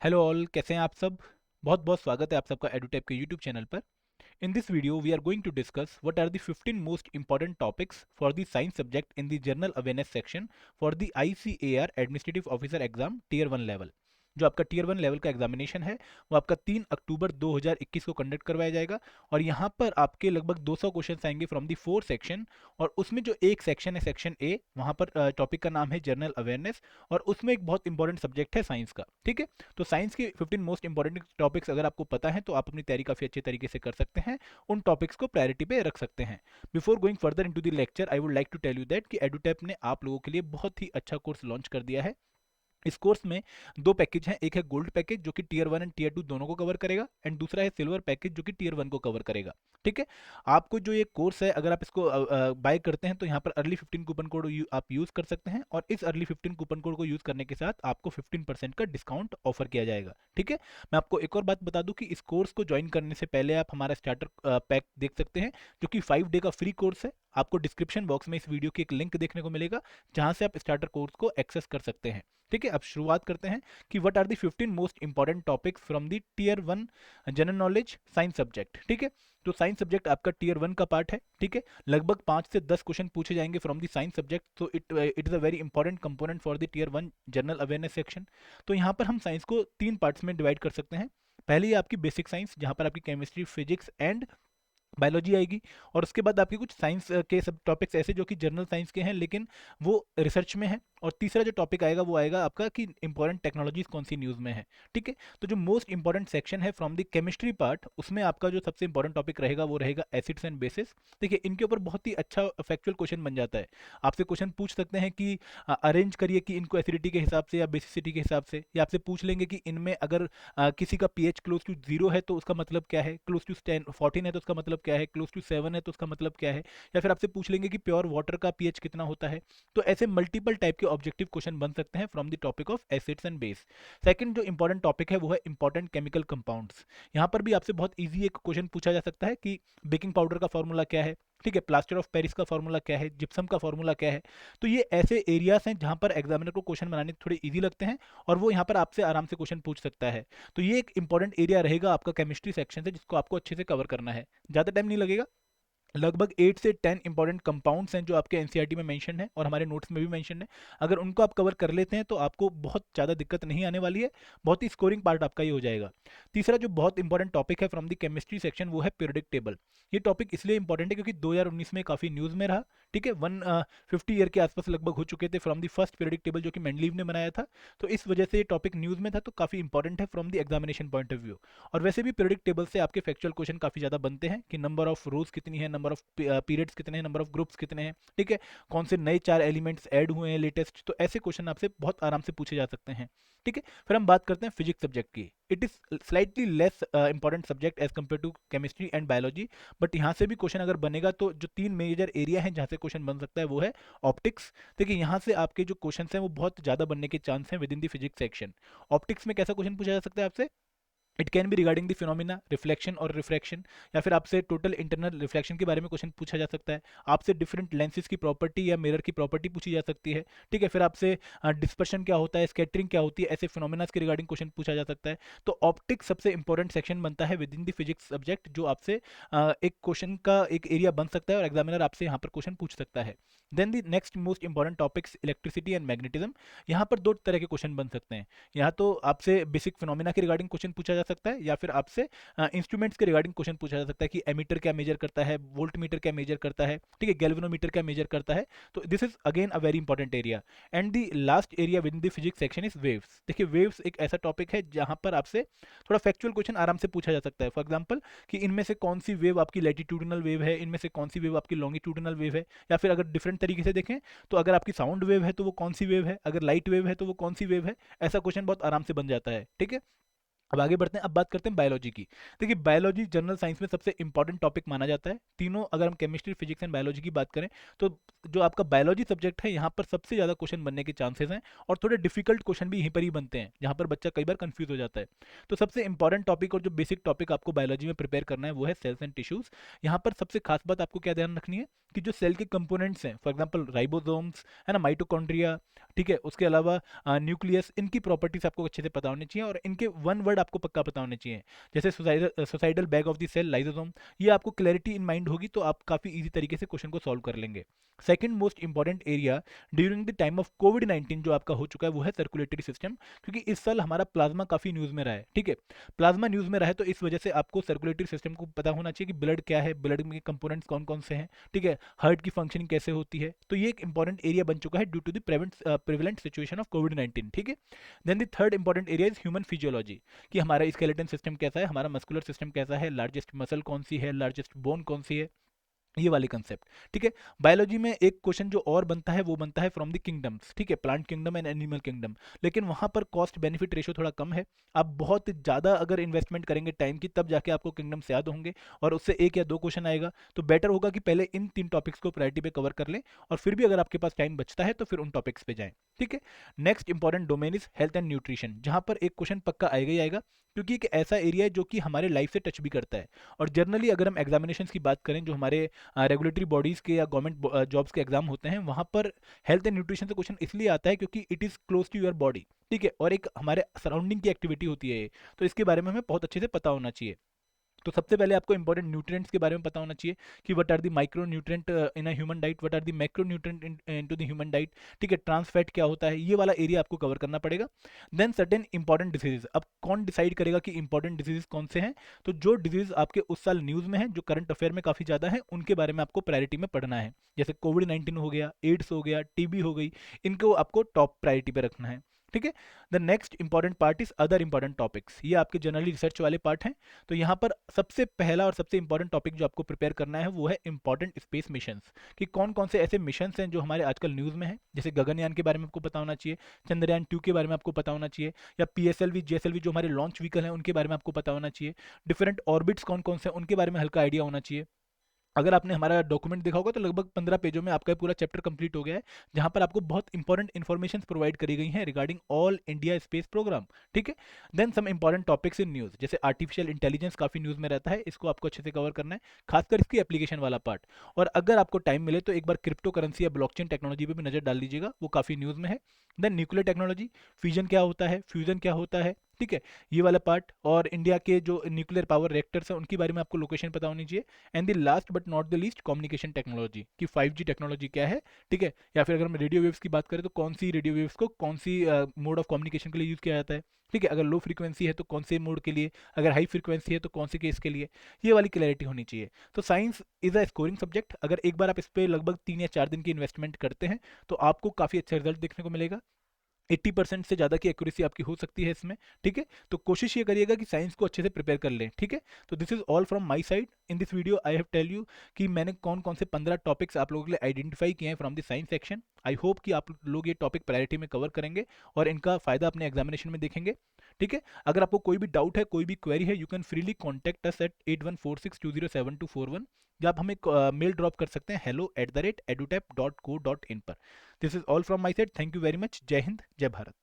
Hello all, कैसे हैं आप सब। बहुत बहुत स्वागत है आप सबका एडुटेप के यूट्यूब चैनल पर। In this video, we are going to discuss what are the 15 most important topics for the science subject in the general awareness section for the ICAR Administrative Officer Exam Tier 1 level। जो आपका tier 1 level का examination है वो आपका 3 अक्टूबर 2021 को conduct करवाया जाएगा। और यहाँ पर आपके लगभग 200 क्वेश्चंस आएंगे फ्रॉम दी 4 सेक्शन। और उसमें जो एक सेक्शन है सेक्शन ए, वहाँ पर टॉपिक का नाम है जनरल अवेयरनेस, और उसमें एक बहुत इंपॉर्टेंट सब्जेक्ट है साइंस का। ठीक है, तो साइंस के 15 मोस्ट इंपॉर्टेंट टॉपिक्स अगर आपको पता है तो आप अपनी तैयारी काफ़ी अच्छे तरीके से कर सकते हैं, उन टॉपिक्स को प्रायोरिटी पे रख सकते हैं। Before going further into the lecture, I would like to tell you that कि एडुटेप ने आप लोगों के लिए बहुत ही अच्छा कोर्स लॉन्च कर दिया है। इस कोर्स में दो पैकेज हैं, एक है गोल्ड पैकेज जो कि टीयर 1 एंड टीयर 2 दोनों को कवर करेगा, एंड दूसरा है सिल्वर पैकेज जो कि टीयर 1 को कवर करेगा। ठीक है, आपको जो ये कोर्स है अगर आप इसको बाय करते हैं तो यहाँ पर अर्ली 15 कूपन कोड आप यूज़ कर सकते हैं, और इस अर्ली 15 कूपन कोड को यूज़ करने के साथ आपको 15% का डिस्काउंट ऑफर किया जाएगा। ठीक है, मैं आपको एक और बात बता दूं कि इस कोर्स को ज्वाइन करने से पहले आप हमारा स्टार्टर पैक देख सकते हैं जो कि 5 डे का फ्री कोर्स है। आपको डिस्क्रिप्शन बॉक्स में इस वीडियो की एक लिंक देखने को मिलेगा जहां से आप स्टार्टर कोर्स को एक्सेस कर सकते हैं। ठीक है, अब शुरुआत करते हैं कि what are the 15 most important topics from the tier 1 general knowledge science subject. ठीक है, तो साइंस सब्जेक्ट आपका टीयर 1 का पार्ट है। ठीक है, लगभग 5 से 10 क्वेश्चन पूछे जाएंगे फ्रॉम द साइंस सब्जेक्ट, तो it is a very important component for the tier 1 general awareness section. तो यहाँ पर हम साइंस को 3 पार्ट्स में डिवाइड कर सकते हैं। पहली है आपकी बेसिक साइंस, जहाँ पर आपकी केमिस्ट्री, फिजिक्स एंड बायोलॉजी आएगी। और उसके बाद आपके कुछ साइंस के सब टॉपिक्स ऐसे जो कि जनरल साइंस के हैं लेकिन वो रिसर्च में है। और तीसरा जो टॉपिक आएगा वो आएगा आपका कि इंपॉर्टेंट टेक्नोलॉजीज कौन सी न्यूज़ में है। ठीक है, तो जो मोस्ट इंपॉर्टेंट सेक्शन है फ्रॉम द केमिस्ट्री पार्ट, उसमें आपका जो सबसे इंपॉर्टेंट टॉपिक रहेगा वो रहेगा एसिड्स एंड बेसिस। देखिए, इनके ऊपर बहुत ही अच्छा फैक्चुअल क्वेश्चन बन जाता है। आपसे क्वेश्चन पूछ सकते हैं कि अरेंज करिए कि इनको एसिडिटी के हिसाब से या बेसिसिटी के हिसाब से, या आपसे पूछ लेंगे कि इनमें अगर किसी का पीएच क्लोज टू 0 है तो उसका मतलब क्या है, क्लोज टू 14 है तो उसका मतलब क्या है, क्लोज टू 7 है तो उसका मतलब क्या है। या फिर आपसे पूछ लेंगे कि प्योर वाटर का पीएच कितना होता है। तो ऐसे मल्टीपल टाइप के ऑब्जेक्टिव क्वेश्चन बन सकते हैं from the topic of acids and base. Second जो इंपॉर्टेंट टॉपिक है वो है इंपॉर्टेंट केमिकल कंपाउंड्स। यहाँ पर भी आपसे बहुत ईजी एक क्वेश्चन पूछा जा सकता है कि बेकिंग पाउडर का फॉर्मूला क्या है। ठीक है, प्लास्टर ऑफ पेरिस का फॉर्मूला क्या है, जिप्सम का फॉर्मूला क्या है। तो ये ऐसे एरियाज हैं जहां पर एग्जामिनर को क्वेश्चन बनाने थोड़े इजी लगते हैं, और वो यहाँ पर आपसे आराम से क्वेश्चन पूछ सकता है। तो ये एक इंपॉर्टेंट एरिया रहेगा आपका केमिस्ट्री सेक्शन से, जिसको आपको अच्छे से कवर करना है। ज़्यादा टाइम नहीं लगेगा, लगभग 8 से 10 इंपॉर्टेंट कंपाउंड्स हैं जो आपके एनसीईआरटी में मेंशन है और हमारे नोट्स में भी मेंशन है। अगर उनको आप कवर कर लेते हैं तो आपको बहुत ज़्यादा दिक्कत नहीं आने वाली है, बहुत ही स्कोरिंग पार्ट आपका ही हो जाएगा। तीसरा जो बहुत इंपॉर्टेंट टॉपिक है फ्रॉम द केमिस्ट्री सेक्शन वो है पीरियोडिक टेबल। ये टॉपिक इसलिए इंपॉर्टेंट है क्योंकि 2019 में काफ़ी न्यूज़ में रहा। ठीक है, 150 ईयर के आसपास लगभग हो चुके थे from the first periodic table जो कि मेंडलीव ने बनाया था। तो इस वजह से ये टॉपिक न्यूज़ में था, तो काफ़ी इंपॉर्टेंट है from the examination point of view. और वैसे भी पीरियोडिक टेबल से आपके फैक्चुअल क्वेश्चन काफ़ी ज़्यादा बनते हैं कि नंबर ऑफ रोज कितनी है, नंबर ऑफ पीरियड्स कितने हैं, नंबर ऑफ ग्रुप्स कितने हैं। ठीक है, कौन से नए 4 एलिमेंट्स ऐड हुए हैं लेटेस्ट। तो ऐसे क्वेश्चन आपसे बहुत आराम से पूछे जा सकते हैं। ठीक है, फिर हम बात करते हैं फिजिक्स सब्जेक्ट की। It is slightly less important subject as compare to chemistry and biology, but यहाँ से भी क्वेश्चन अगर बनेगा तो जो 3 मेजर एरिया हैं जहाँ से क्वेश्चन बन सकता है वो है ऑप्टिक्स। देखिए, यहाँ से आपके जो क्वेश्चन हैं वो बहुत ज़्यादा बनने के चांस हैं with in the physics section. Optics में कैसा क्वेश्चन पूछा जा सकता है आपसे, it can be regarding the phenomena reflection और रिफ्रैक्शन, या फिर आपसे टोटल इंटरनल रिफ्लेक्शन के बारे में क्वेश्चन पूछा जा सकता है। आपसे डिफरेंट लेंसेज की प्रॉपर्टी या मिरर की प्रॉपर्टी पूछी जा सकती है। ठीक है, फिर आपसे डिस्पर्शन क्या होता है, स्कैटरिंग क्या होती है, ऐसे फिनोमिनास के रिगार्डिंग क्वेश्चन पूछा जा सकता है। तो ऑप्टिक्स सबसे इंपॉर्टेंट सेक्शन बनता है with in the physics subject, जो आपसे एक क्वेश्चन का एक एरिया बन सकता है और एग्जामिनर आपसे यहाँ पर क्वेश्चन पूछ सकता है। Then the next most important topics electricity and magnetism. यहाँ पर दो तरह के क्वेश्चन बन सकते हैं। यहाँ तो आपसे बेसिक फिनोमिना के रिगार्डिंग क्वेश्चन पूछा जा सकता है, या फिर आपसे इंस्ट्रूमेंट्स के रिगार्डिंग क्वेश्चन पूछा जा सकता है कि एमीटर क्या मेजर करता है, वोल्ट मीटर क्या मेजर करता है, ठीक है, गैल्वेनोमीटर क्या मेजर करता है। तो this is again a very important area. And the last area with in the physics section is waves. देखिए, वेव्स एक ऐसा टॉपिक है जहाँ पर आपसे थोड़ा फैक्चुअल क्वेश्चन आराम से पूछा जा सकता है। फॉर एग्जाम्पल कि इनमें से कौन सी वेव आपकी लैटिट्यूडिनल वेव है, इनमें से कौन सी वेव आपकी लॉन्गिट्यूडिनल वेव है। या फिर अगर डिफरेंट तरीके से देखें तो अगर आपकी साउंड वेव है तो वो कौन सी वेव है, अगर लाइट वेव है तो वो कौन सी वेव है। ऐसा क्वेश्चन बहुत आराम से बन जाता है। ठीक है, अब आगे बढ़ते हैं, अब बात करते हैं बायोलॉजी की। देखिए बायोलॉजी जनरल साइंस में सबसे इंपॉर्टेंट टॉपिक माना जाता है। तीनों अगर हम केमिस्ट्री, फिजिक्स एंड बायोलॉजी की बात करें तो जो आपका बायोलॉजी सब्जेक्ट है यहाँ पर सबसे ज़्यादा क्वेश्चन बनने के चांसेस हैं, और थोड़े डिफिकल्ट क्वेश्चन भी यहीं पर ही बनते हैं जहाँ पर बच्चा कई बार कंफ्यूज हो जाता है। तो सबसे इंपॉर्टेंट टॉपिक और जो बेसिक टॉपिक आपको बायोलॉजी में प्रिपेयर करना है वो है सेल्स एंड टिश्यूज। यहाँ पर सबसे खास बात आपको क्या ध्यान रखनी है कि जो सेल के कंपोनेंट्स हैं, फॉर एग्जाम्पल राइबोसोम्स है ना, माइटोकॉन्ड्रिया, ठीक है, उसके अलावा न्यूक्लियस, इनकी प्रॉपर्टीज आपको अच्छे से पता होनी चाहिए, और इनके वन वर्ड आपको पक्का पता होने चाहिए, जैसे suicidal bag of the cell, lysosome. ये आपको क्लैरिटी इन माइंड होगी तो आप काफ़ी इजी तरीके से क्वेश्चन को सॉल्व कर लेंगे। Second most important area during the time of कोविड-19 जो आपका हो चुका है वो है सर्कुलेटरी सिस्टम, क्योंकि इस साल हमारा प्लाज्मा काफ़ी न्यूज़ में रहा है, ठीक है। प्लाज्मा न्यूज़ में रहा है तो इस वजह से आपको सर्कुलेटरी सिस्टम को पता होना चाहिए कि ब्लड क्या है, ब्लड में कंपोनेंट्स कौन कौन से हैं, ठीक है, हार्ट की फंक्शनिंग कैसे होती है। तो ये एक इंपॉर्टेंट एरिया बन चुका है due to the prevalent situation of कोविड-19, ठीक है। Then the third important area is human physiology, कि हमारा स्केलेटन सिस्टम कैसा है, हमारा मस्कुलर सिस्टम कैसा है, लार्जेस्ट मसल कौन सी है, लार्जेस्ट बोन कौन सी है, ये वाले कंसेप्ट, ठीक है। बायोलॉजी में एक क्वेश्चन जो और बनता है वो बनता है फ्रॉम द किंगडम्स, ठीक है, plant kingdom and animal kingdom, लेकिन वहां पर कॉस्ट बेनिफिट रेशो थोड़ा कम है। आप बहुत ज़्यादा अगर इन्वेस्टमेंट करेंगे टाइम की तब जाके आपको किंगडम्स याद होंगे, और उससे एक या दो क्वेश्चन आएगा। तो बेटर होगा कि पहले इन तीन टॉपिक्स को प्रायोरिटी पे कवर कर लें, और फिर भी अगर आपके पास टाइम बचता है तो फिर उन टॉपिक्स पे जाएं, ठीक है। Next important domain is health and nutrition, जहां पर एक क्वेश्चन पक्का आएगा ही आएगा, क्योंकि एक ऐसा एरिया है जो कि हमारे लाइफ से टच भी करता है। और जनरली अगर हम एग्जामिनेशन की बात करें, जो हमारे रेगुलेटरी बॉडीज़ के या गवर्नमेंट जॉब्स के एग्जाम होते हैं, वहाँ पर हेल्थ एंड न्यूट्रिशन से क्वेश्चन इसलिए आता है क्योंकि it is close to your body, ठीक है, और एक हमारे सराउंडिंग की एक्टिविटी होती है ये। तो इसके बारे में हमें बहुत अच्छे से पता होना चाहिए। तो सबसे पहले आपको इंपॉर्टेंट न्यूट्रिएंट्स के बारे में पता होना चाहिए कि what are the micro nutrient in a human diet, what are the macro nutrient into the human diet, ठीक है, ट्रांस फैट क्या होता है, ये वाला एरिया आपको कवर करना पड़ेगा। देन सर्टेन इंपॉर्टेंट डिजीजेस, अब कौन डिसाइड करेगा कि इंपॉर्टेंट डिजीज कौन से हैं, तो जो डिजीज आपके उस साल न्यूज़ में है, जो करंट अफेयर में काफ़ी ज़्यादा है, उनके बारे में आपको प्रायोरिटी में पढ़ना है। जैसे कोविड-19 हो गया, एड्स हो गया, टीबी हो गई, इनको आपको टॉप प्रायोरिटी पे रखना है, ठीक है। The next important part is other important topics, ये आपके जनरली रिसर्च वाले पार्ट हैं। तो यहाँ पर सबसे पहला और सबसे इंपॉर्टेंट टॉपिक जो आपको प्रिपेयर करना है वो है इंपॉर्टेंट स्पेस मिशंस, कि कौन कौन से ऐसे मिशंस हैं जो हमारे आजकल न्यूज़ में हैं। जैसे गगनयान के बारे में आपको पता होना चाहिए, चंद्रयान 2 के बारे में आपको पता होना चाहिए, या पीएसएलवी जेएसएलवी जो हमारे लॉन्च व्हीकल हैं उनके बारे में आपको पता होना चाहिए। डिफरेंट ऑर्बिट्स कौन कौन से हैं उनके बारे में हल्का आइडिया होना चाहिए। अगर आपने हमारा डॉक्यूमेंट देखा होगा तो लगभग 15 पेजों में आपका पूरा चैप्टर कंप्लीट हो गया है, जहां पर आपको बहुत इंपॉर्टेंट इन्फॉर्मेशन प्रोवाइड करी गई हैं regarding all India space program, ठीक है। Then some important topics in news, जैसे आर्टिफिशियल इंटेलिजेंस काफ़ी न्यूज़ में रहता है, इसको आपको अच्छे से कवर करना है, खासकर इसकी एप्लीकेशन वाला पार्ट। और अगर आपको टाइम मिले तो एक बार क्रिप्टो करेंसी या ब्लॉकचेन टेक्नोलॉजी पर भी नजर डाल लीजिएगा, वो काफ़ी न्यूज़ में है। देन न्यूक्लियर टेक्नोलॉजी, फ्यूजन क्या होता है, फ्यूजन क्या होता है, ठीक है, ये वाला पार्ट, और इंडिया के जो न्यूक्लियर पावर रिएक्टर्स हैं उनके बारे में आपको लोकेशन पता होनी चाहिए। And the last but not the least communication technology, कि 5G टेक्नोलॉजी क्या है, ठीक है, या फिर अगर हम रेडियो वेव्स की बात करें तो कौन सी रेडियो वेव्स को कौन सी मोड ऑफ कम्युनिकेशन के लिए यूज़ किया जाता है, ठीक है, अगर लो फ्रीक्वेंसी है तो कौन से मोड के लिए, अगर हाई फ्रीक्वेंसी है तो कौन से केस के लिए, ये वाली क्लैरिटी होनी चाहिए। तो science is a scoring subject, अगर एक बार आप इस पर लगभग 3 या 4 दिन की इन्वेस्टमेंट करते हैं तो आपको काफ़ी अच्छा रिजल्ट देखने को मिलेगा। 80% से ज़्यादा की एक्यूरेसी आपकी हो सकती है इसमें, ठीक है। तो कोशिश ये करिएगा कि साइंस को अच्छे से प्रिपेयर कर लें, ठीक है। तो this is all from my side in this video. I have tell you कि मैंने कौन कौन से 15 टॉपिक्स आप लोगों के लिए आइडेंटिफाई किए हैं from the science section. I hope कि आप लोग ये टॉपिक प्रायोरिटी में कवर करेंगे और इनका फ़ायदा अपने एग्जामिनेशन में देखेंगे, ठीक है। अगर आपको कोई भी डाउट है, कोई भी क्वेरी है, you can freely contact us at 8146207241, या आप हमें मेल ड्रॉप कर सकते हैं hello@edutap.co.in पर। This is all from my side, thank you very much, जय हिंद, जय भारत।